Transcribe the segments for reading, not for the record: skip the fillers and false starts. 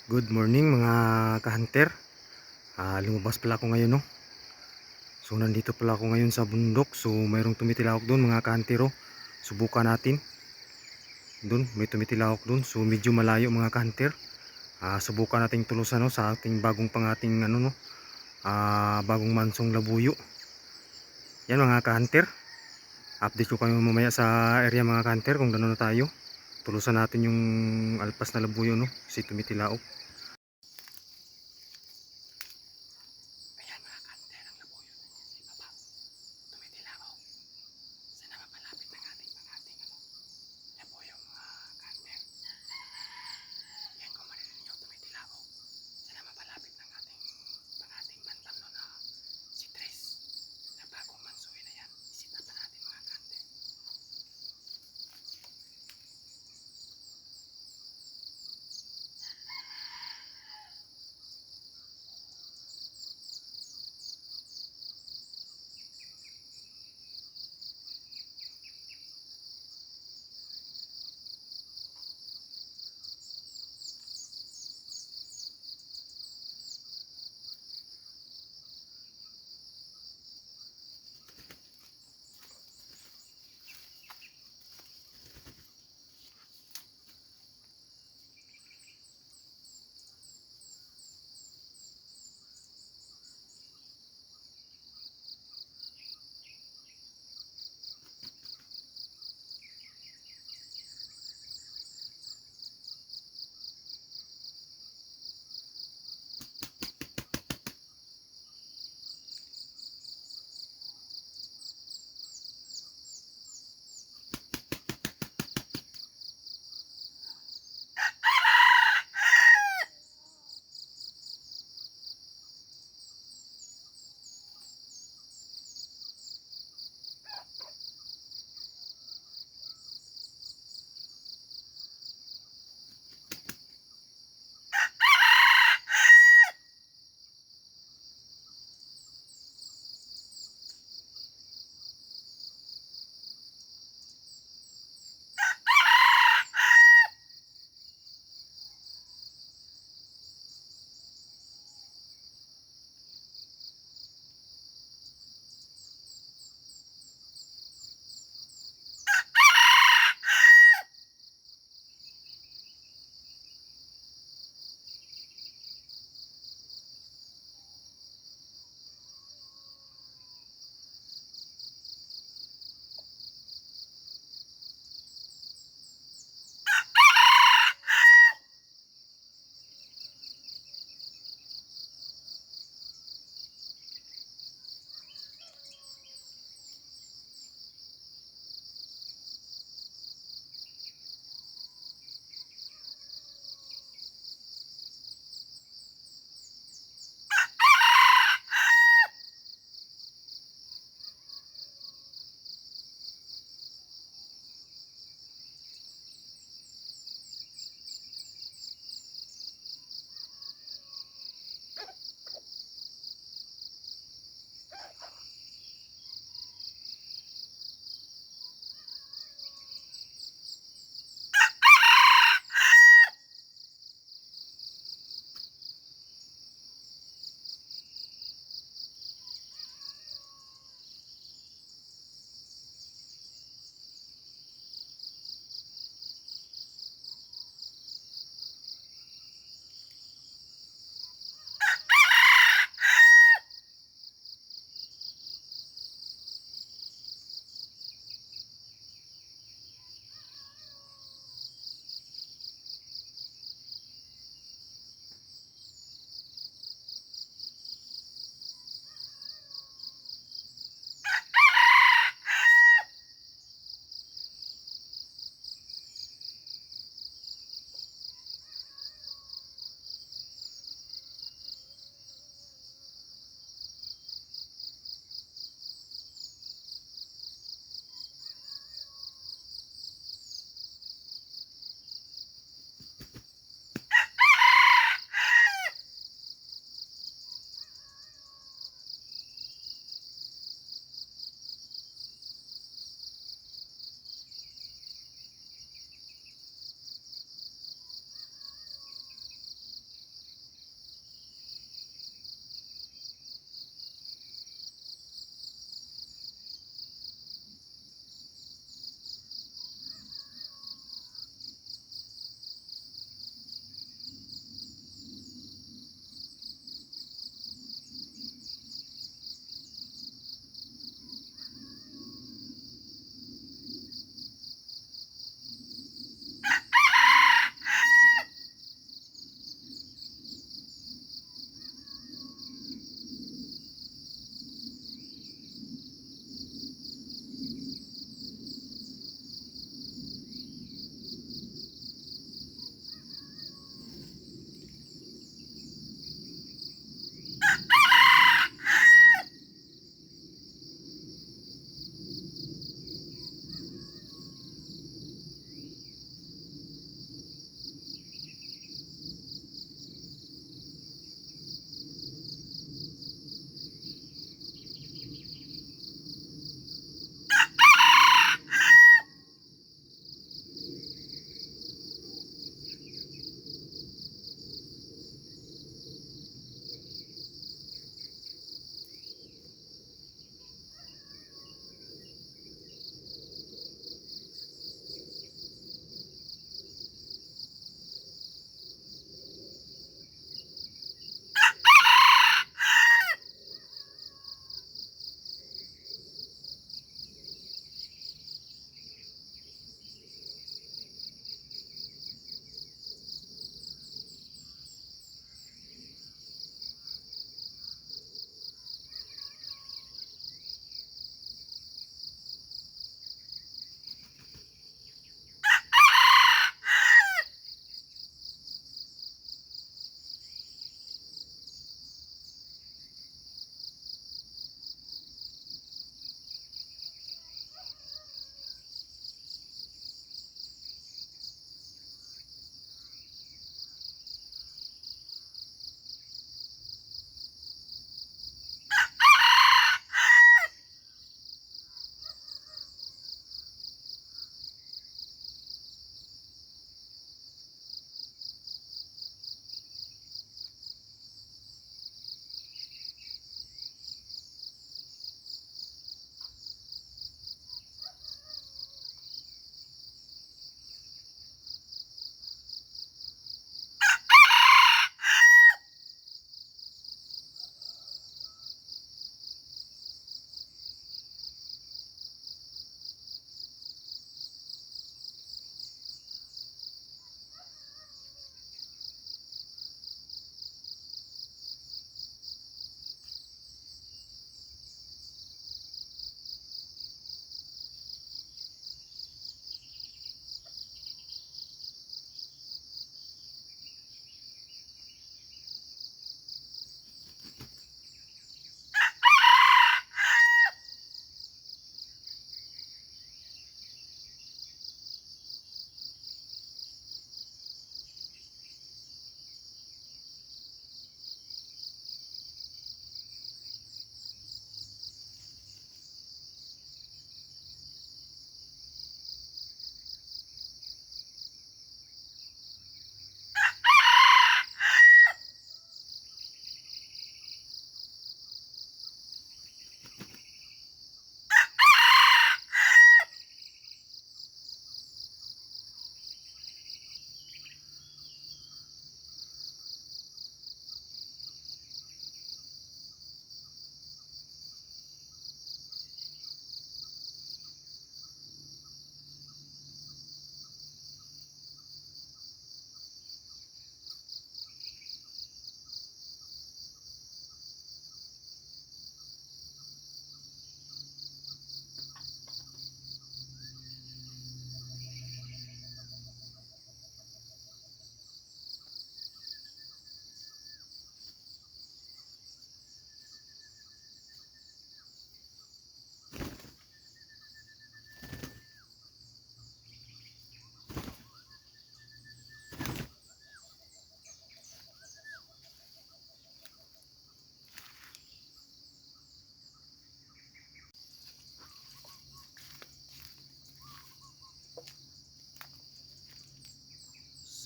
Good morning mga ka-hunter. Lumabas pala ako ngayon, no. So nandito pala ako ngayon sa bundok. So mayroong tumitilawak doon mga ka-hunter, oh. Subukan natin. Doon may tumitilawak doon. So medyo malayo mga ka-hunter. Subukan nating tulusan, no, sa ating bagong pangating bagong mansong labuyo. Yan mga ka-hunter. Update ko kayo mamaya sa area mga ka-hunter kung gano'n na tayo. Tulusan natin yung alpas na labuyo, no, si tumitilawak.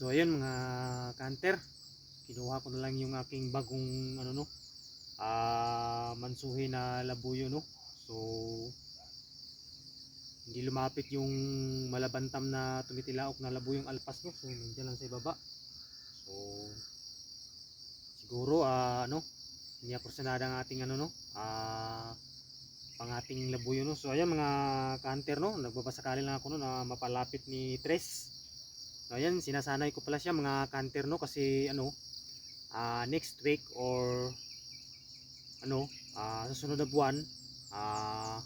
So ayun mga kanter, kinuha ko na lang yung aking bagong mansuhi na labuyo no. So hindi lumapit yung malabantam na tumitilaok na labuyong alpas no. So nandiyan lang sa ibaba. So siguro hindi aporsanada ang ating pang ating labuyo no. So ayan mga kanter no, nagbabasakali lang ako no na mapalapit ni Tres. So ayan, sinasanay ko pala siya mga kanter no kasi next week or sa sunod na buwan ah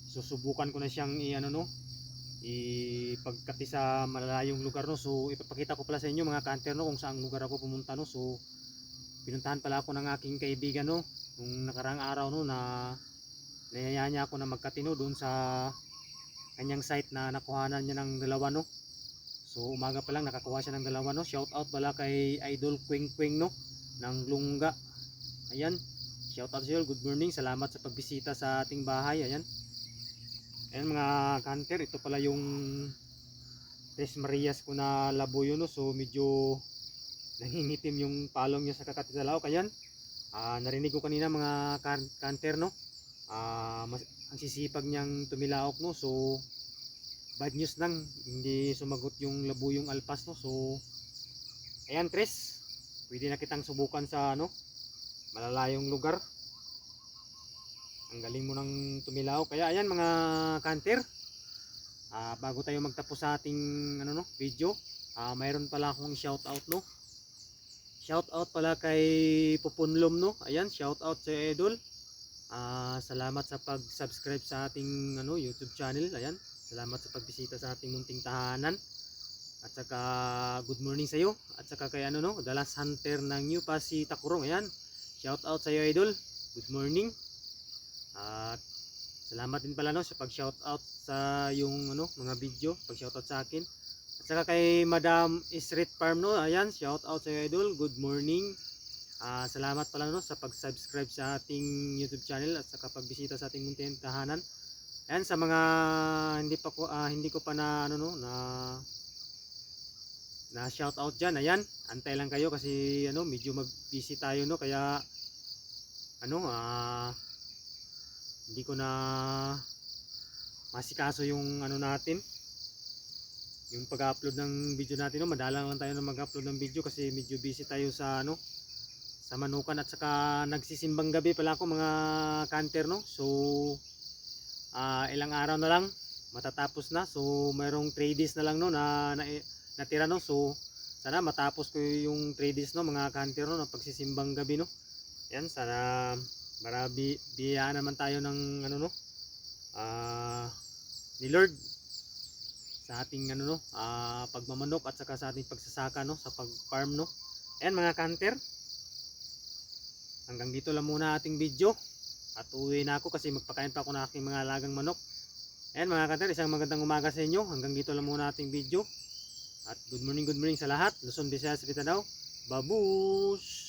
susubukan ko na siyang ipagkati sa malalayong lugar no. So ipapakita ko pala sa inyo mga kanter no kung saang lugar ako pumunta no. So pinuntahan pala ako ng aking kaibigan no nung nakarang araw no na niyaya niya ako na magkatino doon sa kanyang site na nakuhanan niya ng dalawa no. So umaga pa lang nakakuha siya ng dalawa no. Shout out pala kay Idol Quing Quing no ng Lungga. Ayan, shout out sa iyo, good morning, salamat sa pagbisita sa ating bahay. Ayan mga kanter, ito pala yung Tres Marias ko na labuyo no. So medyo nangingitim yung palong niya sa kakatitalaw. Ayan, narinig ko kanina mga kanter no, ang sisipag niyang tumilaok no. So bad news lang, hindi sumagot yung labuyong alpas no. So ayan Tres, pwede na kitang subukan sa malalayong lugar. Ang galing mo nang tumilaw. Kaya ayan mga kanter, bago tayo magtapos sa ating video, mayroon pala akong shout out no. Shout out pala kay Pupunlom no. Ayan, shout out sa idol. Salamat sa pag-subscribe sa ating YouTube channel. Ayan, salamat sa pagbisita sa ating munting tahanan. At saka good morning sa iyo. At saka kay The Last Hunter ng New Pasig Takurong. Ayan, shout out sa iyo idol. Good morning. At salamat din pala sa pag-shout out sa yung mga video, pag-shout out sa akin. At saka kay Madam Street Farm no. Ayan, shout out sa iyo idol. Good morning. Salamat pala sa pag-subscribe sa ating YouTube channel at saka pagbisita sa ating munting tahanan. Ayan, sa mga hindi ko pa na na shout out diyan. Ayan, antay lang kayo kasi medyo mag-busy tayo no, kaya hindi ko na masikaso yung natin, yung pag-upload ng video natin no. Madalang lang tayo na mag-upload ng video kasi medyo busy tayo sa sa manukan at saka nagsisimbang gabi pala ako mga kanter no. So ilang araw na lang matatapos na. So mayroong 3 days na lang no na natira no. So sana matapos ko yung 3 days no mga kanter no ng pagsisimbang gabi no. Yan, sana biyayaan naman tayo ng ni Lord sa ating pagmamanok at saka sa ating pagsasaka no, sa pag-farm no. Ayan mga kanter, hanggang dito lang muna ating video at uwi na ako kasi magpakain pa ako ng aking mga alagang manok. Ayan mga kanter, isang magandang umaga sa inyo. Hanggang dito lang muna ating video at good morning sa lahat. Luzon, Visayas, Mindanao. Babush!